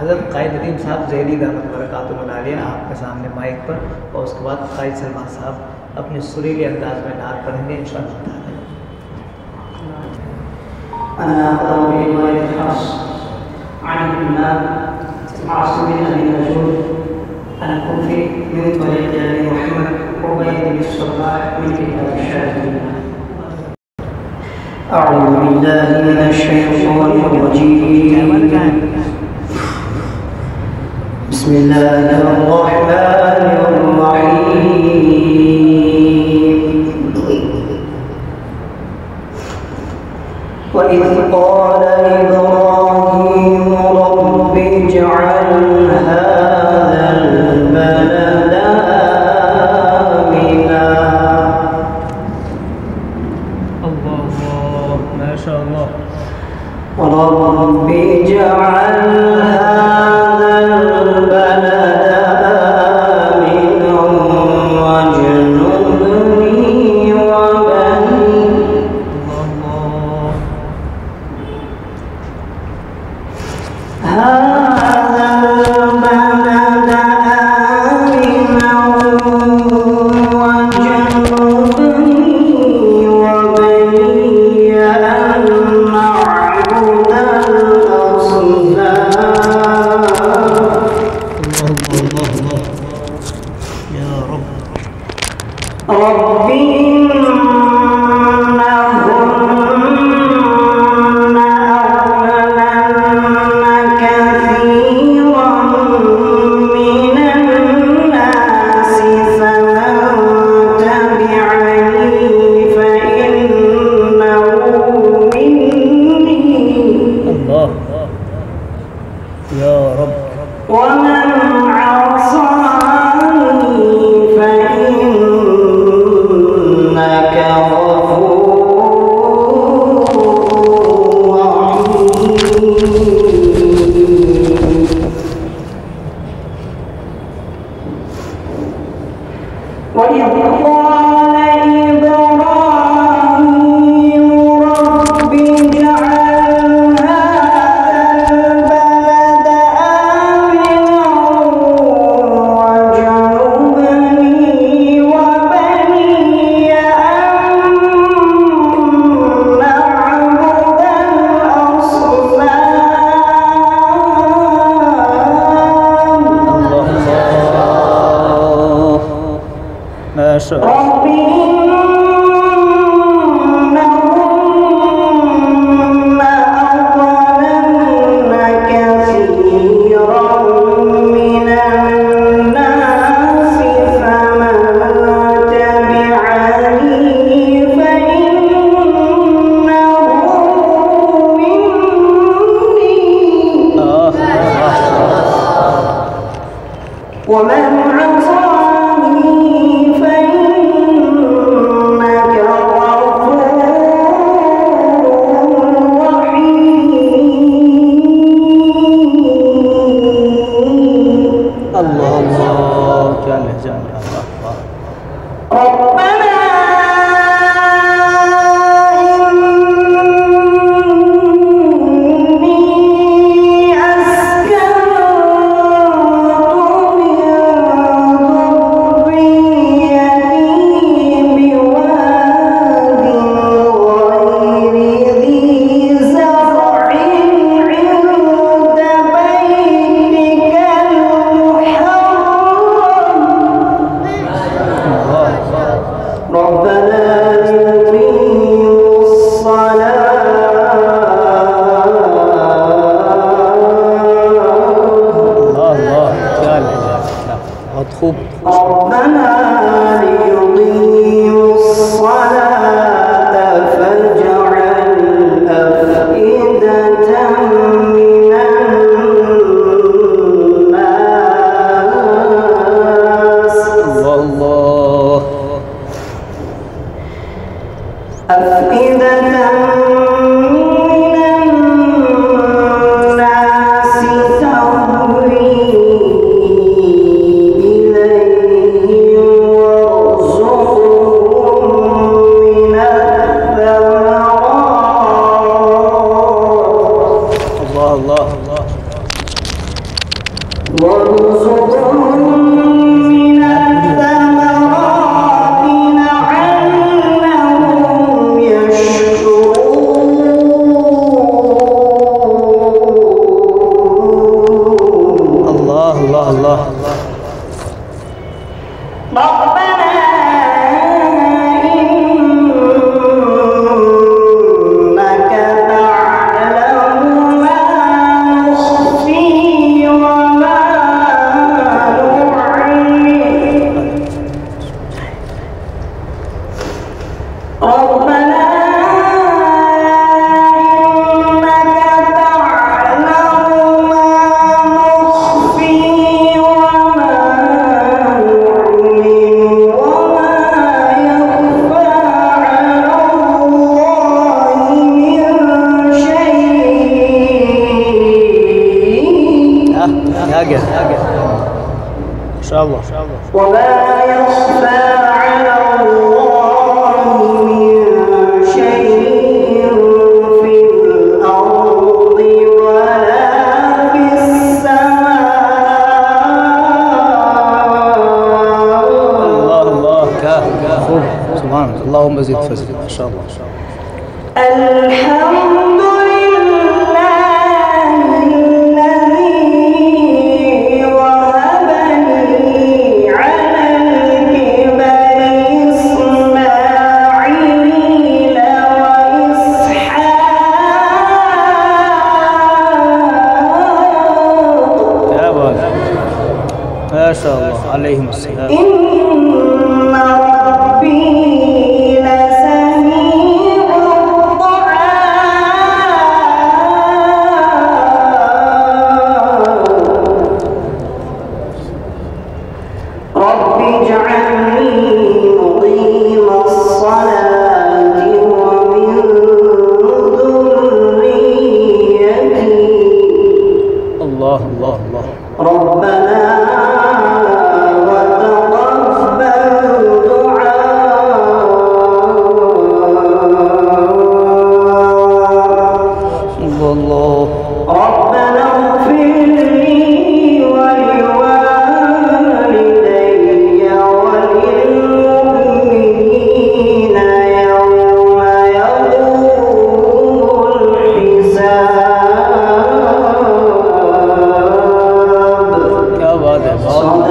हज़रत कायद नदीम साहब ज़हरी दामत बरकातुहु मनालिया आपके सामने माइक पर, और उसके बाद कायद सलमान साहब अपने सुरीले अंदाज में नात पढ़ेंगे इंशाअल्लाह। أنا أقرأ برواية الخاص عن الإمام عاصم بن أبي نجود الكوفي من طريق أبي محمد عبيد بن الصباح من كتاب الشافعي. أعوذ بالله من الشيطان الرجيم. بسم الله الرحمن الرحيم. وإذ قال إبراهيم رب اجعل هذا البلد آمنا. الله ما شاء الله. رب اجعل هذا البلد آمنا واجنبني وبني. هذا البلد آمنا واجنبني وبني أن نعبد الأصنام. الله يا رب. رب إنهن أضللن كثيرا من الناس فمن تبعني فإنه مني الله يا رب. ومن عصاني فإنك غفور رحيم. وإذ قال إبراهيم رب اجعل هذا البلد آمنا واجنبني وبني أن نعبد الأصنام. ما شاء الله. رب إنهن أضللن كثيرا من الناس فمن تبعني فإنه مني ومن عصاني فإنك غفور رحيم. الله جل جلاله. ربنا إني أسكنت من ذريتي بواد غير ذي زرع عند بيتك المحرم ربنا ليقيموا الصلاة. الله جل جلاله. बहुत खूब. ربنا ليقيموا الصلاة فاجعل أفئدة من الناس الله أفئدة من الناس تهوي إليهم وما يخفى على الله من شيء في الأرض ولا في السماء. الله سبحان الله. اللهم زد فزد ما شاء الله. الحمد ما شاء الله عليهم السلام. إن ربي لسميع الدعاء. رب اجعلني مقيم الصلاة ومن ذريتي. الله ربنا ربنا اغفر لي ولوالدي وللمؤمنين يوم يقوم الحساب. क्या बात है।